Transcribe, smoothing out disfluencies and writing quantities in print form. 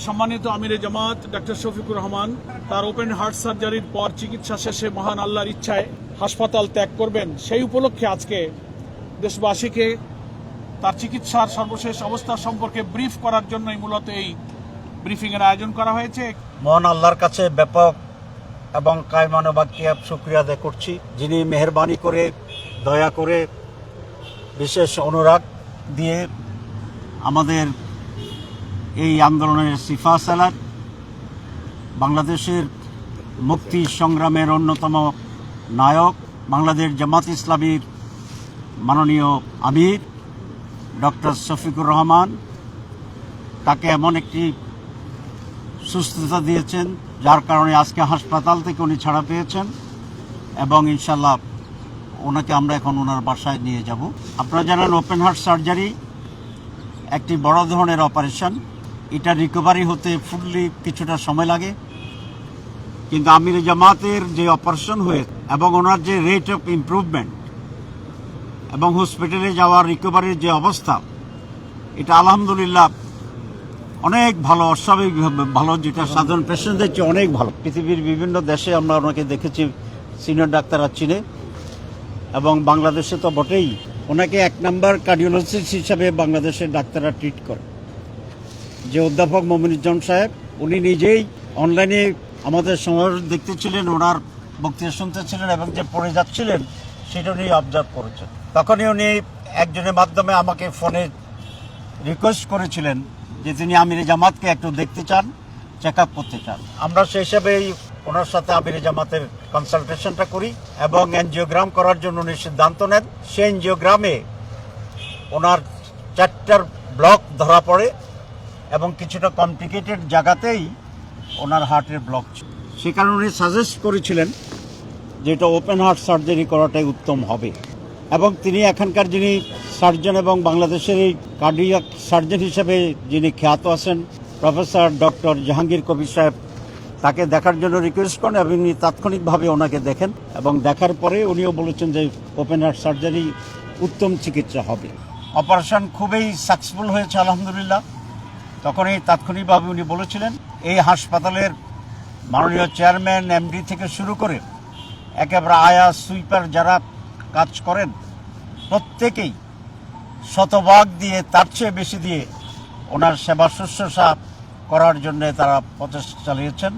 সম্মানিত আমিরে জামাত ডক্টর শফিকুর রহমান তার ওপেন হার্ট সার্জারির পর চিকিৎসা শেষে মহান আল্লাহর ইচ্ছায় হাসপাতাল ত্যাগ করবেন, সেই উপলক্ষে আজকে দেশবাসীকে তার চিকিৎসার সর্বশেষ অবস্থা সম্পর্কে ব্রিফ করার জন্যই মূলত এই ব্রিফিংয়ের আয়োজন করা হয়েছে। মহান আল্লাহর কাছে ব্যাপক এবং কায়মানো বাক্যে শুকরিয়া আদায় করছি, যিনি মেহেরবানি করে দয়া করে বিশেষ অনুরাগ দিয়ে আমাদের এই আন্দোলনের সিফা সালাত, বাংলাদেশের মুক্তি সংগ্রামের অন্যতম নায়ক, বাংলাদেশ জামাত ইসলামীর মাননীয় আমির ডক্টর শফিকুর রহমান, তাকে এমন একটি সুস্থতা দিয়েছেন যার কারণে আজকে হাসপাতাল থেকে উনি ছাড়া পেয়েছেন এবং ইনশাল্লাহ ওনাকে আমরা এখন ওনার বাসায় নিয়ে যাব। আপনারা জানেন ওপেন হার্ট সার্জারি একটি বড় ধরনের অপারেশন, এটা রিকভারি হতে ফুললি কিছুটা সময় লাগে, কিন্তু আমির জামাতের যে অপারেশন হয়েছে এবং ওনার যে রেট অফ ইমপ্রুভমেন্ট এবং হসপিটালে যাওয়ার রিকভারির যে অবস্থা, এটা আলহামদুলিল্লাহ অনেক ভালো, অস্বাভাবিকভাবে ভালো, যেটা সাধারণ পেশেন্টদের চেয়ে অনেক ভালো। পৃথিবীর বিভিন্ন দেশে আমরা ওনাকে দেখেছি, সিনিয়র ডাক্তাররা চিনে এবং বাংলাদেশে তো বটেই। ওনাকে 1 নম্বর কার্ডিওলজিস্ট হিসাবে বাংলাদেশের ডাক্তাররা ট্রিট করে। যে অধ্যাপক মমিনুজ্জামান সাহেব, উনি নিজেই অনলাইনে আমাদের সমাবেশ দেখতেছিলেন, ওনার বক্তৃতা শুনতেছিলেন এবং যে পড়ে যাচ্ছিলেন সেটা উনি অবজার্ভ করেছেন। তখনই উনি একজনের মাধ্যমে আমাকে ফোনে রিকোয়েস্ট করেছিলেন যে তিনি আমিরে জামাতকে একটু দেখতে চান, চেক আপ করতে চান। আমরা সেই হিসাবেই ওনার সাথে আমিরে জামাতের কনসালটেশনটা করি এবং এনজিওগ্রাম করার জন্য উনি সিদ্ধান্ত নেন। সেই এনজিওগ্রামে ওনার 4টার ব্লক ধরা পড়ে এবং কিছুটা কমপ্লিকেটেড জায়গাতেই ওনার হার্টের ব্লক ছিল। সে কারণে উনি সাজেস্ট করেছিলেন যে এটা ওপেন হার্ট সার্জারি করাটাই উত্তম হবে এবং তিনি এখানকার যিনি সার্জন এবং বাংলাদেশের এই কার্ডিয়াক সার্জন হিসেবে যিনি খ্যাত আছেন প্রফেসর ডক্টর জাহাঙ্গীর কবির সাহেব, তাকে দেখার জন্য রিকোয়েস্ট করেন এবং উনি তাৎক্ষণিকভাবে ওনাকে দেখেন এবং দেখার পরে উনিও বলেছেন যে ওপেন হার্ট সার্জারি উত্তম চিকিৎসা হবে। অপারেশন খুবই সাকসেসফুল হয়েছে আলহামদুলিল্লাহ। তখনই তাৎক্ষণিকভাবে উনি বলেছিলেন এই হাসপাতালের মাননীয় চেয়ারম্যান, এমডি থেকে শুরু করে একেবারে আয়া সুইপার যারা কাজ করেন প্রত্যেকেই শতভাগ দিয়ে, তার চেয়ে বেশি দিয়ে ওনার সেবা শুশ্রূষা করার জন্য তারা প্রচেষ্টা চালিয়েছেন।